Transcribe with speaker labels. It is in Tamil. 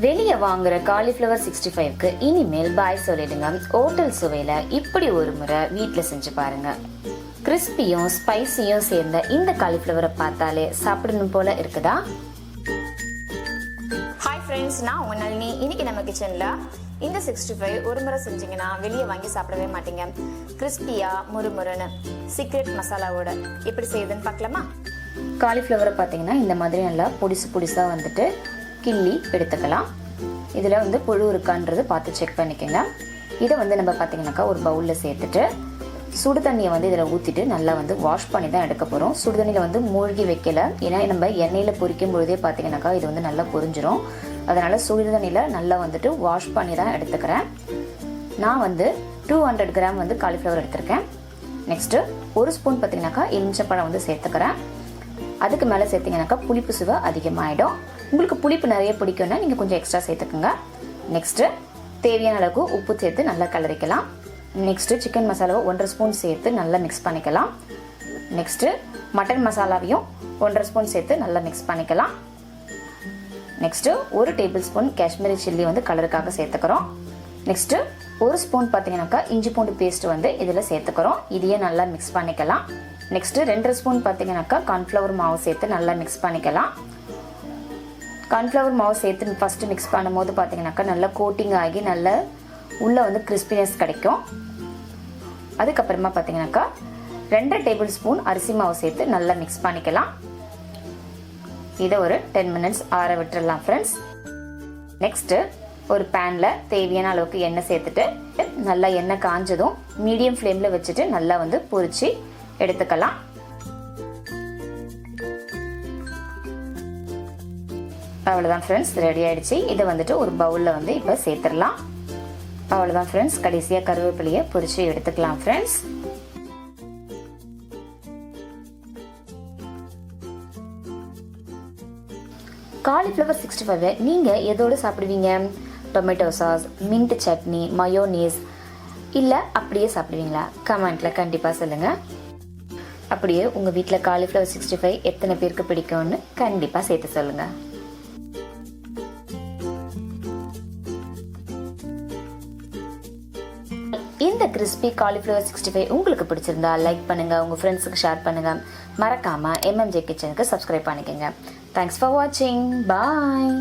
Speaker 1: வெளியே வாங்குற காலிஃப்ளவர் 65க்கு இனிமேல் பாய் சொல்லிடுங்க. ஹோட்டல் சுவையில இப்படி ஒரு முறை வீட்டில் செஞ்சு பாருங்க. கிறிஸ்பியும் ஸ்பைசியும் சேர்ந்த இந்த காலிஃப்ளவரை பார்த்தாலே சாப்பிடணும் போல இருக்குதா?
Speaker 2: ஹாய் ஃப்ரெண்ட்ஸ், நான் உங்க நளினி. இன்னைக்கு நம்ம கிச்சன்ல இந்த 65 ஒரு முறை செஞ்சீங்கன்னா வெளியே வாங்கி சாப்பிடவே மாட்டீங்க. கிறிஸ்பியா முறுமுறுன்னு சீக்ரெட் மசாலாவோட எப்படி செய்யுதுன்னு பார்க்கலாமா?
Speaker 1: காலிஃப்ளவரை பார்த்தீங்கன்னா இந்த மாதிரி நல்லா பொடிசாக வந்துட்டு கிள்ளி எடுத்துக்கலாம். இதில் புழு இருக்கான்றது பார்த்து செக் பண்ணிக்கோங்க. இதை நம்ம பார்த்தீங்கன்னாக்கா ஒரு பவுலில் சேர்த்துட்டு சுடு தண்ணியை இதில் ஊற்றிட்டு நல்லா வாஷ் பண்ணி தான் எடுக்க போகிறோம். சுடு தண்ணியில் மூழ்கி வைக்கல, ஏன்னா நம்ம எண்ணெயில் பொரிக்கும் பொழுதே பார்த்தீங்கன்னாக்கா இது நல்லா பொரிஞ்சிரும். அதனால் சுடு தண்ணியில் நல்லா வாஷ் பண்ணி தான் எடுத்துக்கிறேன். நான் 200 கிராம் காலிஃப்ளவர் எடுத்திருக்கேன். நெக்ஸ்ட்டு ஒரு ஸ்பூன் பார்த்தீங்கன்னாக்கா எலுமிச்சப்பழம் சேர்த்துக்கிறேன். அதுக்கு மேலே சேர்த்திங்கனாக்கா புளிப்பு சுவை அதிகமாகிடும். உங்களுக்கு புளிப்பு நிறைய பிடிக்கும்னா நீங்கள் கொஞ்சம் எக்ஸ்ட்ரா சேர்த்துக்குங்க. நெக்ஸ்ட்டு தேவையான அளவுக்கு உப்பு சேர்த்து நல்லா கலரிக்கலாம். நெக்ஸ்ட்டு சிக்கன் மசாலாவை 1.5 ஸ்பூன் சேர்த்து நல்லா மிக்ஸ் பண்ணிக்கலாம். நெக்ஸ்ட்டு மட்டன் மசாலாவையும் 1.5 ஸ்பூன் சேர்த்து நல்லா மிக்ஸ் பண்ணிக்கலாம். Next 1 table spoon Kashmiri chilli கலருக்காக சேர்த்துக்கிறோம். நெக்ஸ்ட்டு 1 ஸ்பூன் பார்த்தீங்கன்னாக்கா இஞ்சி பூண்டு பேஸ்ட் இதில் சேர்த்துக்கிறோம். இதையே நல்லா மிக்ஸ் பண்ணிக்கலாம். நெக்ஸ்ட்டு 2.5 ஸ்பூன் பார்த்தீங்கன்னாக்கா கார்ன்ஃப்ளவர் மாவு சேர்த்து நல்லா மிக்ஸ் பண்ணிக்கலாம். கார்ன்ஃப்ளவர் மாவு சேர்த்து ஃபஸ்ட்டு மிக்ஸ் பண்ணும்போது பார்த்தீங்கன்னாக்கா நல்லா கோட்டிங் ஆகி நல்லா உள்ளே கிறிஸ்பினஸ் கிடைக்கும். அதுக்கப்புறமா பார்த்தீங்கன்னாக்கா 2 டேபிள் ஸ்பூன் அரிசி மாவு சேர்த்து நல்லா மிக்ஸ் பண்ணிக்கலாம். இதை ஒரு 10 மினிட்ஸ் ஆற விட்டுடலாம் ஃப்ரெண்ட்ஸ். நெக்ஸ்ட்டு ஒரு பேனில் தேவையான அளவுக்கு எண்ணெய் சேர்த்துட்டு நல்லா எண்ணெய் காஞ்சதும் மீடியம் ஃப்ளேமில் வச்சுட்டு நல்லா பொரிச்சு எடுத்துக்கலாம். அவ்வளோதான் ஃப்ரெண்ட்ஸ், ரெடி ஆயிடுச்சு. இதை ஒரு பவுலில் இப்போ சேர்த்துடலாம். அவ்வளோதான் ஃப்ரெண்ட்ஸ், கடைசியாக கருவேப்பிலையை பொரிச்சு எடுத்துக்கலாம் ஃப்ரெண்ட்ஸ். காலிஃப்ளவர் 65 நீங்கள் எதோடு சாப்பிடுவீங்க? Tomato sauce, mint chutney, mayonnaise, இல்லை அப்படியே சாப்பிடுவீங்களா? கமெண்ட்டில் கண்டிப்பாக சொல்லுங்கள். அப்படியே உங்கள் வீட்டில் காலிஃப்ளவர் 65 எத்தனை பேருக்கு பிடிக்கும்னு கண்டிப்பாக சேர்த்து சொல்லுங்கள். இந்த கிறிஸ்பி காலிஃப்ளவர் 65 உங்களுக்கு பிடிச்சிருந்தா லைக் பண்ணுங்க, உங்க ஃப்ரெண்ட்ஸுக்கு ஷேர் பண்ணுங்க. மறக்காம MMJ கிச்சனுக்கு சப்ஸ்கிரைப் பண்ணிக்கோங்க. தேங்க்ஸ் ஃபார் வாட்சிங். பாய்.